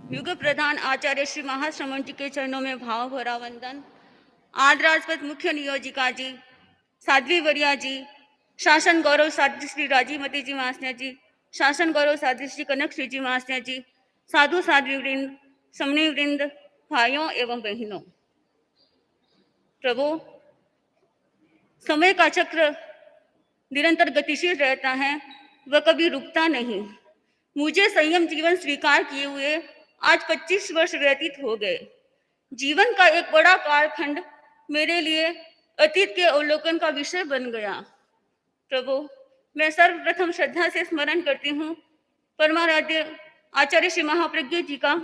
युग प्रधान आचार्य श्री महाश्रमण जी के चरणों में भाव भरा वंदन। आदरास्पद मुख्य नियोजिका जी, साध्वी वरिया जी, शासन गौरव साध्वी श्री राजीमती जी महाशय जी, शासन गौरव साध्वी श्री कनक श्री जी महाशय जी, साधु साध्वी वृंद, समनी वृंद, भाइयों एवं बहनों, प्रभु, समय का चक्र निरंतर गतिशील रहता है, वह कभी रुकता नहीं। मुझे संयम जीवन स्वीकार किए हुए आज 25 वर्ष व्यतीत हो गए। जीवन का एक बड़ा कालखंड मेरे लिए अतीत के अवलोकन का विषय बन गया। प्रभु, मैं सर्वप्रथम श्रद्धा से स्मरण करती हूँ परमाराध्य आचार्य श्री महाप्रज्ञ जी का,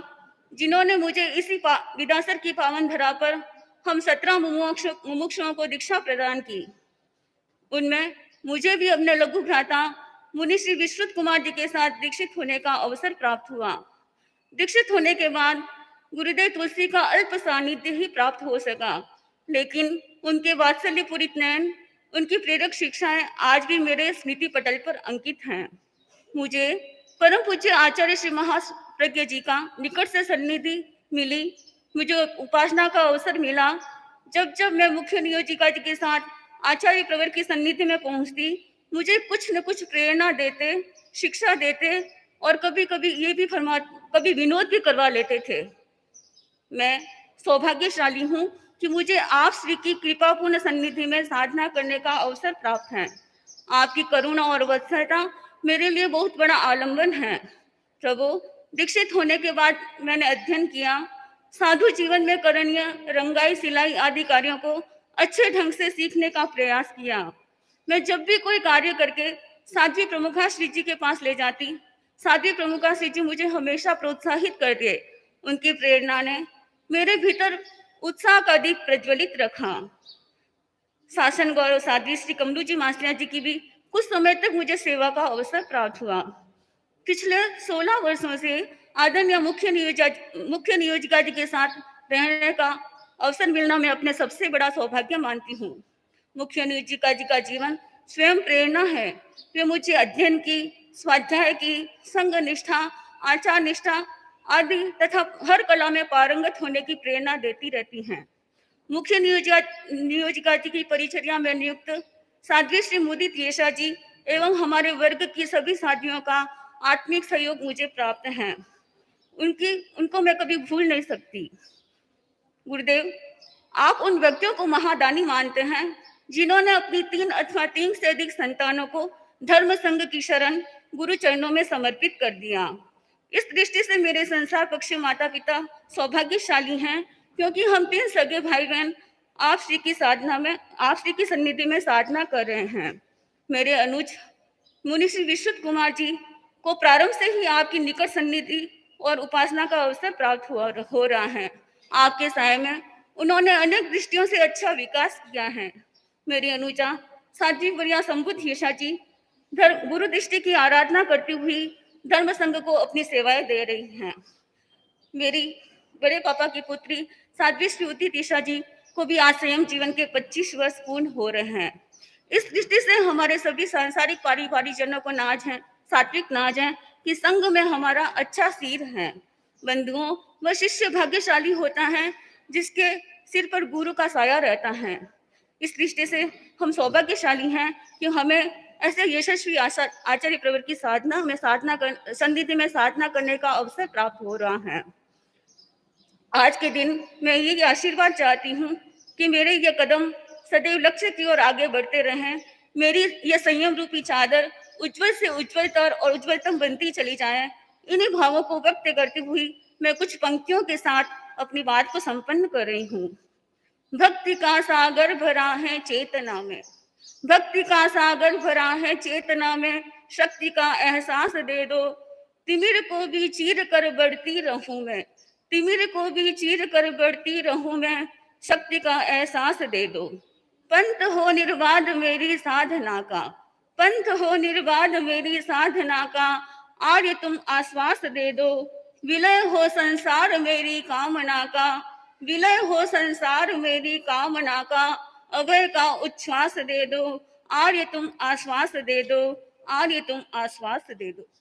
जिन्होंने मुझे इसी विदासर की पावन धरा पर हम 17 मुमुक्षुओं को दीक्षा प्रदान की। उनमें मुझे भी अपने लघु भ्राता मुनि श्री विश्रुत कुमार जी के साथ दीक्षित होने का अवसर प्राप्त हुआ। दीक्षित होने के बाद गुरुदेव तुलसी का अल्प सानिध्य ही प्राप्त हो सका, लेकिन उनके वात्सल्य पूरित नयन, उनकी प्रेरक शिक्षाएं आज भी मेरे स्मृति पटल पर अंकित हैं। मुझे परम पूज्य आचार्य श्री महाप्रज्ञ जी का निकट से सन्निधि मिली, मुझे उपासना का अवसर मिला। जब जब मैं मुख्य नियोजिका जी के साथ आचार्य प्रवर की सन्निधि में पहुंचती, मुझे कुछ न कुछ प्रेरणा देते, शिक्षा देते और कभी कभी ये भी कभी विनोद भी करवा लेते थे। मैं सौभाग्यशाली हूँ कि मुझे आप श्री की कृपापूर्ण सन्निधि में साधना करने का अवसर प्राप्त है। आपकी करुणा और वत्सलता मेरे लिए बहुत बड़ा आलंबन है। प्रभु, दीक्षित होने के बाद मैंने अध्ययन किया, साधु जीवन में करणीय रंगाई सिलाई आदि कार्यों को अच्छे ढंग से सीखने का प्रयास किया। मैं जब भी कोई कार्य करके साध्वी प्रमुखा श्री जी के पास ले जाती, साध्वी प्रमुखा श्री जी मुझे हमेशा प्रोत्साहित करते। उनकी प्रेरणा ने मेरे भीतर उत्साह का दीप प्रज्वलित रखा। शासन गौरव साध्वी श्री कमलू जी मास्टर जी की भी कुछ समय तक मुझे सेवा का अवसर प्राप्त हुआ। पिछले 16 वर्षों से आदरणीय मुख्य नियोजिका जी के साथ रहने का अवसर मिलना मैं अपने सबसे बड़ा सौभाग्य मानती हूँ। मुख्य नियोजिका जी का जीवन स्वयं प्रेरणा है। वे मुझे अध्ययन की, स्वाध्याय की, संघ निष्ठा, आचार निष्ठा आदि तथा हर कला में पारंगत होने की प्रेरणा देती रहती हैं। मुख्य नियोजिका जी की परिचर्या में नियुक्त साध्वी श्री मुदित येशा जी एवं हमारे वर्ग की सभी साथियों का आत्मिक सहयोग मुझे प्राप्त है। उनको मैं कभी भूल नहीं सकती। गुरुदेव, आप उन व्यक्तियों को महादानी मानते हैं जिन्होंने अपनी 3 अथवा 3 से अधिक संतानों को धर्म संघ की शरण गुरु चरणों में समर्पित कर दिया। इस दृष्टि से मेरे संसार पक्षी माता पिता सौभाग्यशाली हैं, क्योंकि हम 3 सगे भाई बहन आप श्री की सन्निधि में साधना कर रहे हैं। मेरे अनुज मुनि श्री विश्रुत कुमार जी को प्रारंभ से ही आपकी निकट सन्निधि और उपासना का अवसर प्राप्त हो रहा है। आपके साय में उन्होंने अनेक दृष्टियों से अच्छा विकास किया है। मेरी अनुजा साध्वी वरिया संबुद्ध येशा जी गुरु दृष्टि की आराधना करती हुई धर्म संघ को अपनी सेवाएं दे रही हैं। मेरी बड़े पापा की पुत्री साध्वी श्री उदित येशा जी को भी आज संयम जीवन के 25 वर्ष पूर्ण हो रहे हैं। इस दृष्टि से हमारे सभी सांसारिक पारिवारिक जनों को नाज है, सात्विक नाज है कि संघ में हमारा अच्छा सिर है। बंधुओं, वह शिष्य भाग्यशाली होता है जिसके सिर पर गुरु का साया रहता है। इस दृष्टि से हम सौभाग्यशाली हैं कि हमें ऐसे यशस्वी आचार्य प्रवर की सन्निधि में साधना करने का अवसर प्राप्त हो रहा है। आज के दिन मैं ये आशीर्वाद चाहती हूँ कि मेरे ये कदम सदैव लक्ष्य की ओर आगे बढ़ते रहें। मेरी ये संयम रूपी चादर उज्जवल से उज्जवलतर और उज्जवलतम बनती चली जाए। इन्हीं भावों को व्यक्त करती हुई मैं कुछ पंक्तियों के साथ अपनी बात को संपन्न कर रही हूँ। भक्ति का सागर भरा है चेतना में, भक्ति का सागर भरा है चेतना में, शक्ति का एहसास दे दो। तिमिर को भी चीर कर बढ़ती रहूं मैं, तिमिर को भी चीर कर बढ़ती रहूं मैं, शक्ति का एहसास दे दो। पंथ हो निर्बाध मेरी साधना का, पंथ हो निर्बाध मेरी साधना का, आर्य तुम आश्वास दे दो। विलय हो संसार मेरी कामना का, विलय हो संसार मेरी कामना का, अभय का उच्छ्वास दे दो। आर्य तुम आश्वास दे दो, आर्य तुम आश्वास दे दो।